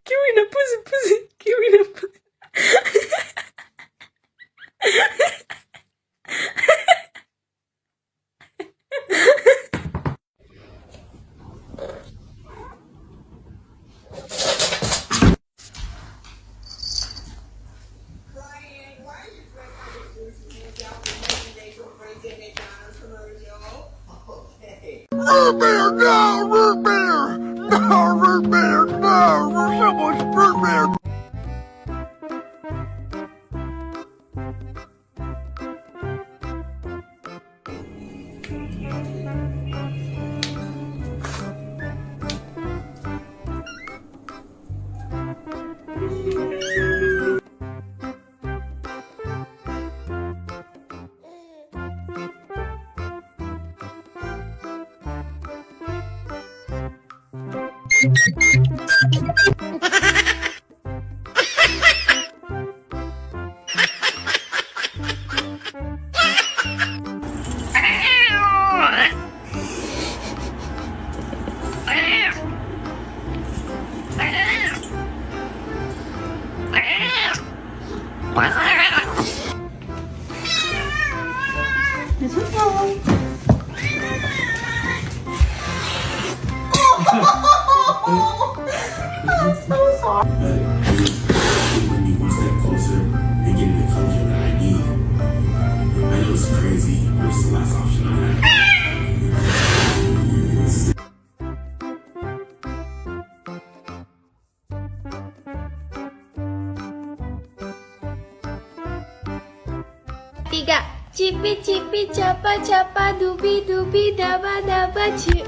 Kiwi na pussy. Kiwi na pussy. Root beer, no! Root beer! No, root beer, no! Someone's root beer! I'm so sorry. When you one step closer and getting the closure that I need. I know it's crazy, but it's the last option I have. Tiga. Cipi cipi capa capa dubi dubi daba daba ci.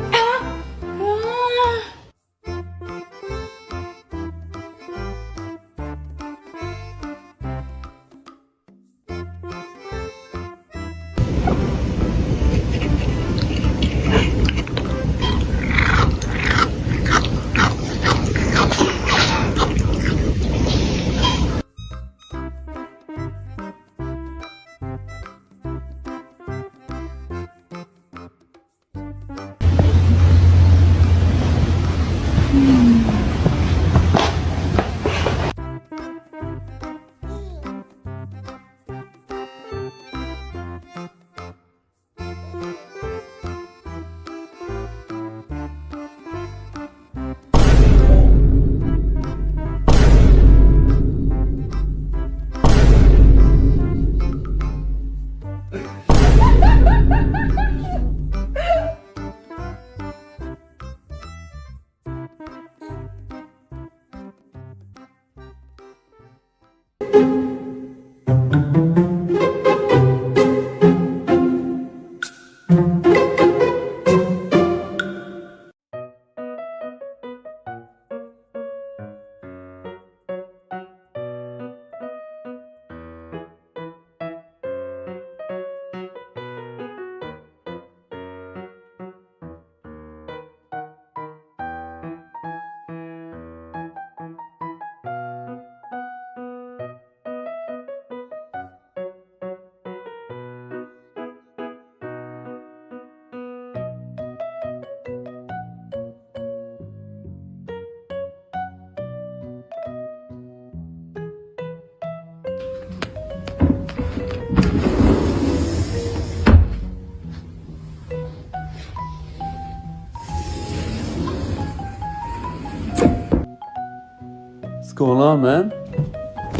What's going on, man?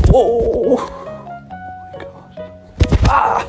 Whoa! Oh my gosh. Ah!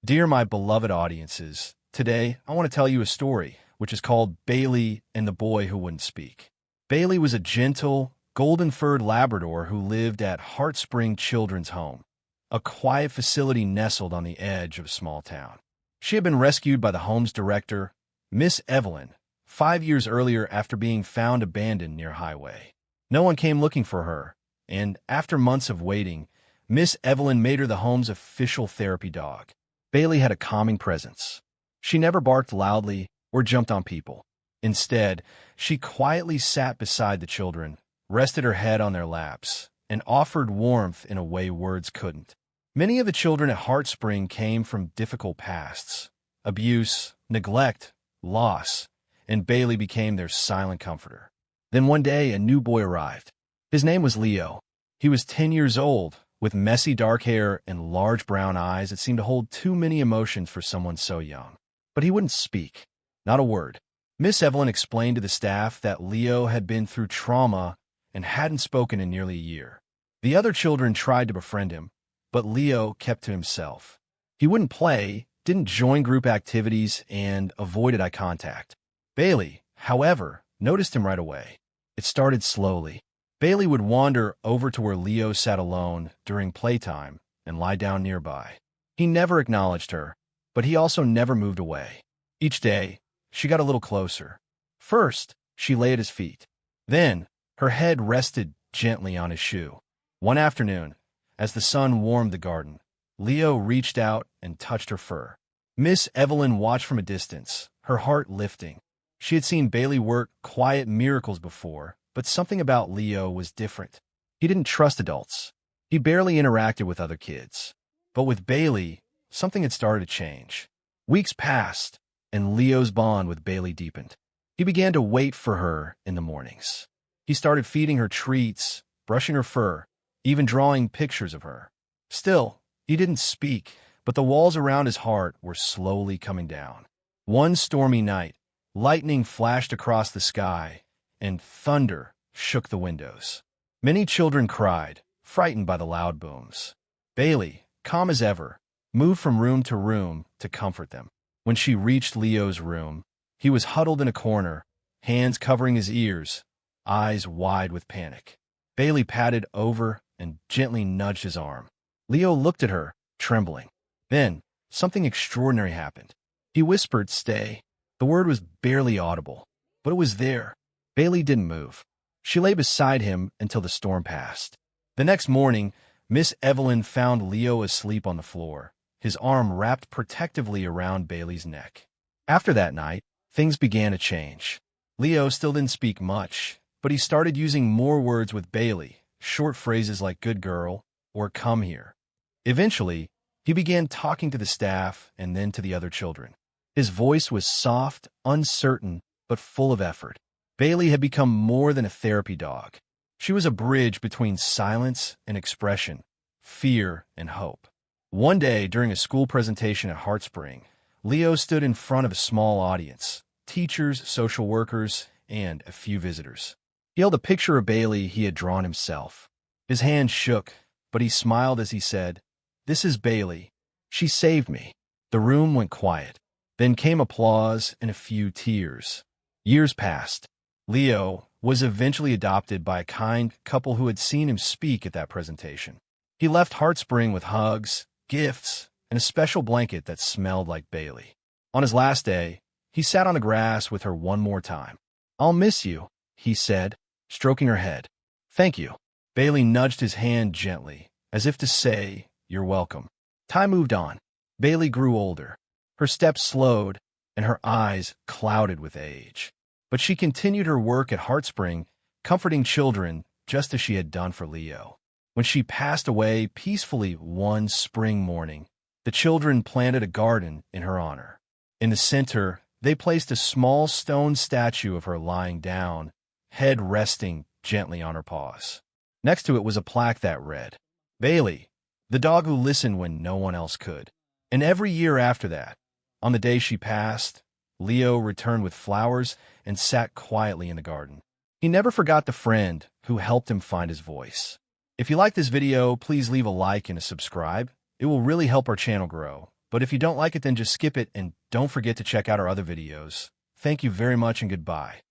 Dear my beloved audiences, today I want to tell you a story which is called Bailey and the Boy Who Wouldn't Speak. Bailey was a gentle, golden-furred Labrador who lived at Heart Spring Children's Home, a quiet facility nestled on the edge of a small town. She had been rescued by the home's director, Miss Evelyn, 5 years earlier after being found abandoned near a highway. No one came looking for her, and after months of waiting, Miss Evelyn made her the home's official therapy dog. Bailey had a calming presence. She never barked loudly or jumped on people. Instead, she quietly sat beside the children, rested her head on their laps, and offered warmth in a way words couldn't. Many of the children at Heart Spring came from difficult pasts: abuse, neglect, loss, and Bailey became their silent comforter. Then one day, a new boy arrived. His name was Leo. He was 10 years old, with messy dark hair and large brown eyes that seemed to hold too many emotions for someone so young. But he wouldn't speak. Not a word. Miss Evelyn explained to the staff that Leo had been through trauma and hadn't spoken in nearly a year. The other children tried to befriend him, but Leo kept to himself. He wouldn't play, didn't join group activities, and avoided eye contact. Bailey, however, noticed him right away. It started slowly. Bailey would wander over to where Leo sat alone during playtime and lie down nearby. He never acknowledged her, but he also never moved away. Each day, she got a little closer. First, she lay at his feet. Then, her head rested gently on his shoe. One afternoon, as the sun warmed the garden, Leo reached out and touched her fur. Miss Evelyn watched from a distance, her heart lifting. She had seen Bailey work quiet miracles before, but something about Leo was different. He didn't trust adults. He barely interacted with other kids. But with Bailey, something had started to change. Weeks passed, and Leo's bond with Bailey deepened. He began to wait for her in the mornings. He started feeding her treats, brushing her fur, even drawing pictures of her. Still, he didn't speak, but the walls around his heart were slowly coming down. One stormy night, lightning flashed across the sky, and thunder shook the windows. Many children cried, frightened by the loud booms. Bailey, calm as ever, moved from room to room to comfort them. When she reached Leo's room, he was huddled in a corner, hands covering his ears, eyes wide with panic. Bailey patted over and gently nudged his arm. Leo looked at her, trembling. Then, something extraordinary happened. He whispered, "Stay." The word was barely audible, but it was there. Bailey didn't move. She lay beside him until the storm passed. The next morning, Miss Evelyn found Leo asleep on the floor, his arm wrapped protectively around Bailey's neck. After that night, things began to change. Leo still didn't speak much, but he started using more words with Bailey, short phrases like "good girl" or "come here." Eventually, he began talking to the staff and then to the other children. His voice was soft, uncertain, but full of effort. Bailey had become more than a therapy dog. She was a bridge between silence and expression, fear and hope. One day, during a school presentation at Heart Spring, Leo stood in front of a small audience, teachers, social workers, and a few visitors. He held a picture of Bailey he had drawn himself. His hand shook, but he smiled as he said, "This is Bailey. She saved me." The room went quiet. Then came applause and a few tears. Years passed. Leo was eventually adopted by a kind couple who had seen him speak at that presentation. He left Heart Spring with hugs, gifts, and a special blanket that smelled like Bailey. On his last day, he sat on the grass with her one more time. "I'll miss you," he said, stroking her head. "Thank you." Bailey nudged his hand gently, as if to say, "You're welcome." Time moved on. Bailey grew older. Her steps slowed, and her eyes clouded with age. But she continued her work at Heart Spring, comforting children just as she had done for Leo. When she passed away peacefully one spring morning, the children planted a garden in her honor. In the center, they placed a small stone statue of her lying down, head resting gently on her paws. Next to it was a plaque that read, "Bailey, the dog who listened when no one else could." And every year after that, on the day she passed, Leo returned with flowers and sat quietly in the garden. He never forgot the friend who helped him find his voice. If you like this video, please leave a like and a subscribe. It will really help our channel grow. But if you don't like it, then just skip it and don't forget to check out our other videos. Thank you very much and goodbye.